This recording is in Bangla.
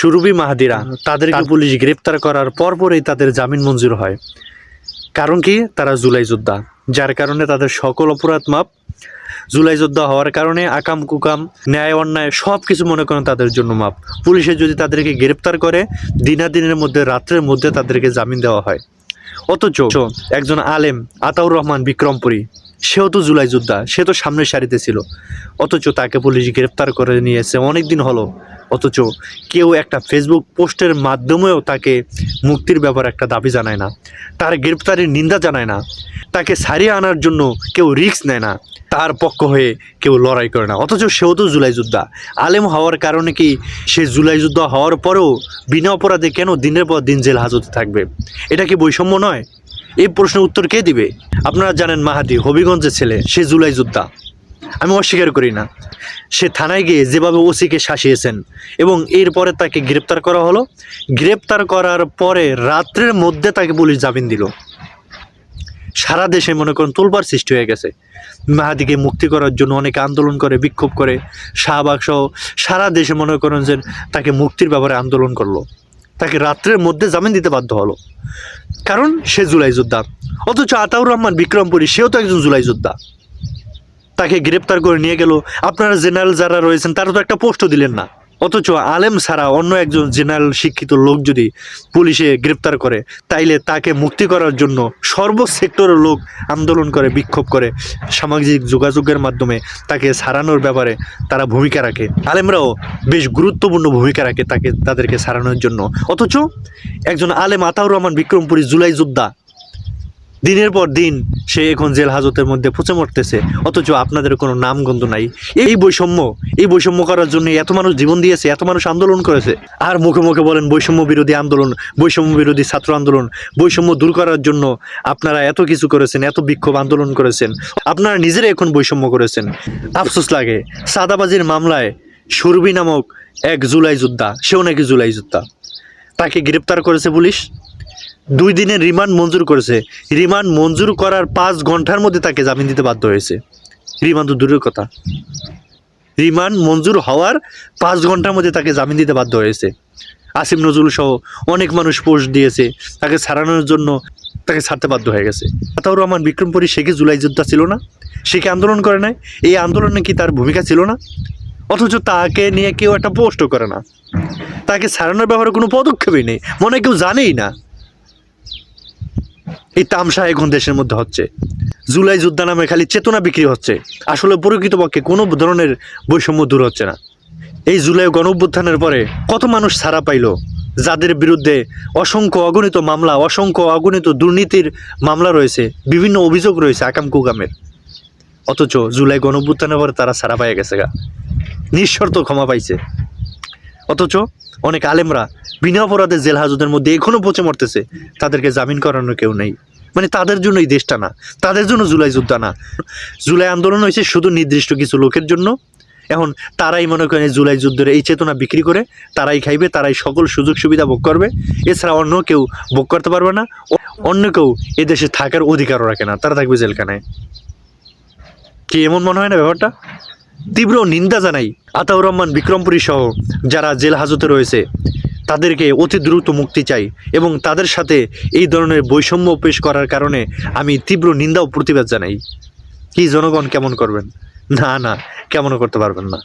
সুরভি মাহাদিরা তাদেরকে পুলিশ গ্রেপ্তার করার পরপরই তাদের জামিন মঞ্জুর হয়। কারণ কি? তারা জুলাই যোদ্ধা, যার কারণে তাদের সকল অপরাধ মাপ। জুলাই যোদ্ধা হওয়ার কারণে আকাম কুকাম ন্যায় অন্যায় সব কিছু মনে করেন তাদের জন্য মাপ। পুলিশে যদি তাদেরকে গ্রেপ্তার করে দিনের মধ্যে রাত্রের মধ্যে তাদেরকে জামিন দেওয়া হয়। অথচ একজন আলেম আতাউর রহমান বিক্রমপুরী, সেও তো জুলাই যোদ্ধা, সে তো সামনের সারিতে ছিল, অথচ তাকে পুলিশ গ্রেপ্তার করে নিয়েছে অনেক দিন হলো। অথচ কেউ একটা ফেসবুক পোস্টের মাধ্যমেও তাকে মুক্তির ব্যাপারে একটা দাবি জানায় না, তার গ্রেপ্তারের নিন্দা জানায় না, তাকে ছাড়িয়ে আনার জন্য কেউ রিস্ক নেয় না, তার পক্ষ হয়ে কেউ লড়াই করে না। অথচ সেও তো জুলাই যোদ্ধা। আলেম হওয়ার কারণে কি সে জুলাই যোদ্ধা হওয়ার পরেও বিনা অপরাধে কেন দিনের পর দিন জেল হাজতে থাকবে? এটা কি বৈষম্য নয়? এই প্রশ্নের উত্তর কে দিবে? আপনারা জানেন মাহাদি হবিগঞ্জের ছেলে, সে জুলাই যোদ্ধা, আমি অস্বীকার করি না। সে থানায় গিয়ে যেভাবে ওসিকে শাসিয়েছেন এবং এরপরে তাকে গ্রেপ্তার করা হলো, গ্রেপ্তার করার পরে রাত্রের মধ্যে তাকে পুলিশ জামিন দিল। সারা দেশে মনে করেন তোলপাড় সৃষ্টি হয়ে গেছে। মাহাদিকে মুক্তি করার জন্য অনেকে আন্দোলন করে, বিক্ষোভ করে, শাহবাগ সহ সারা দেশে মনে করেন যে তাকে মুক্তির ব্যাপারে আন্দোলন করলো। তাকে রাত্রের মধ্যে জামিন দিতে বাধ্য হলো, কারণ সে জুলাই যোদ্ধা। অথচ আতাউর রহমান বিক্রমপুরী, সেও তো একজন জুলাই যোদ্ধা, তাকে গ্রেপ্তার করে নিয়ে গেল। আপনারা জেনারেল যারা রয়েছেন তারা তো একটা পোস্টও দিলেন না। অথচ আলেম ছাড়া অন্য একজন জেনারেল শিক্ষিত লোক যদি পুলিশে গ্রেপ্তার করে, তাইলে তাকে মুক্তি করার জন্য সর্ব সেক্টরের লোক আন্দোলন করে, বিক্ষোভ করে, সামাজিক যোগাযোগের মাধ্যমে তাকে ছাড়ানোর ব্যাপারে তারা ভূমিকা রাখে। আলেমরাও বেশ গুরুত্বপূর্ণ ভূমিকা রাখে তাদেরকে ছাড়ানোর জন্য। অথচ একজন আলেম আতাউর রহমান বিক্রমপুরী জুলাই যোদ্ধা, দিনের পর দিন সে এখন জেল হাজতের মধ্যে পচে মরতেছে, অথচ আপনাদের কোনো নামগন্ধ নাই। এই বৈষম্য করার জন্য এত মানুষ জীবন দিয়েছে, এত মানুষ আন্দোলন করেছে, আর মুখে মুখে বলেন বৈষম্য বিরোধী আন্দোলন, বৈষম্য বিরোধী ছাত্র আন্দোলন, বৈষম্য দূর করার জন্য আপনারা এত কিছু করেছেন, এত বিক্ষোভ আন্দোলন করেছেন, আপনারা নিজেরা এখন বৈষম্য করেছেন। আফসোস লাগে, সাদাবাজির মামলায় সুরভি নামক এক জুলাই যোদ্ধা, সেও নাকি জুলাই যোদ্ধা, তাকে গ্রেপ্তার করেছে পুলিশ। 2 দিনের রিমান্ড মঞ্জুর করেছে। রিমান্ড মঞ্জুর করার 5 ঘন্টার মধ্যে তাকে জামিন দিতে বাধ্য হয়েছে। রিমান্ড তো দূরের কথা, রিমান্ড মঞ্জুর হওয়ার 5 ঘন্টার মধ্যে তাকে জামিন দিতে বাধ্য হয়েছে। আসিফ নজরুল সহ অনেক মানুষ পোস্ট দিয়েছে, তাকে ছাড়ানোর জন্য তাকে ছাড়তে বাধ্য হয়ে গেছে। আতাউর রহমান বিক্রমপুরী, সে কি জুলাই যোদ্ধা ছিল না? সে কি আন্দোলন করে নাই? এই আন্দোলনে কি তার ভূমিকা ছিল না? অথচ তাকে নিয়ে কেউ একটা পোস্টও করে না, তাকে ছাড়ানোর ব্যাপারে কোনো পদক্ষেপই নেই, মনে কেউ জানেই না। এই তামসা এখন দেশের মধ্যে হচ্ছে। জুলাই যোদ্ধা নামে খালি চেতনা বিক্রি হচ্ছে, আসলে প্রকৃতপক্ষে কোনো ধরনের বৈষম্য দূর হচ্ছে না। এই জুলাই গণঅভ্যুত্থানের পরে কত মানুষ ছাড়া পাইল, যাদের বিরুদ্ধে অসংখ্য অগণিত মামলা, অসংখ্য অগণিত দুর্নীতির মামলা রয়েছে, বিভিন্ন অভিযোগ রয়েছে আকাম কুকামের। অথচ জুলাই গণঅভ্যুত্থানের পরে তারা ছাড়া পাইয়া গেছে গা, নিঃশর্ত ক্ষমা পাইছে। অথচ অনেক আলেমরা বিনা অপরাধে জেল হাজতের মধ্যে এখনো পচে মরতেছে, তাদেরকে জামিন করানোর কেউ নেই। মানে তাদের জন্য এই দেশটা না, তাদের জন্য জুলাই যোদ্ধা না। জুলাই আন্দোলন হয়েছে শুধু নির্দিষ্ট কিছু লোকের জন্য। এখন তারাই মনে করেন জুলাই যুদ্ধের এই চেতনা বিক্রি করে তারাই খাইবে, তারাই সকল সুযোগ সুবিধা ভোগ করবে, এছাড়া অন্য কেউ ভোগ করতে পারবে না, অন্য কেউ এদেশে থাকার অধিকারও রাখে না, তারা থাকবে জেলখানায়। কি এমন মনে হয় না ব্যাপারটা? তীব্র নিন্দা জানাই আতাউর রহমান বিক্রমপুরী সহ যারা জেল হাজতে রয়েছে, তাদেরকে অতি দ্রুত মুক্তি চাই এবং তাদের সাথে এই ধরনের বৈষম্য পেশ করার কারণে আমি তীব্র নিন্দা ও প্রতিবাদ জানাই। কি জনগণ কেমন করবেন? না, কেমনও করতে পারবেন না।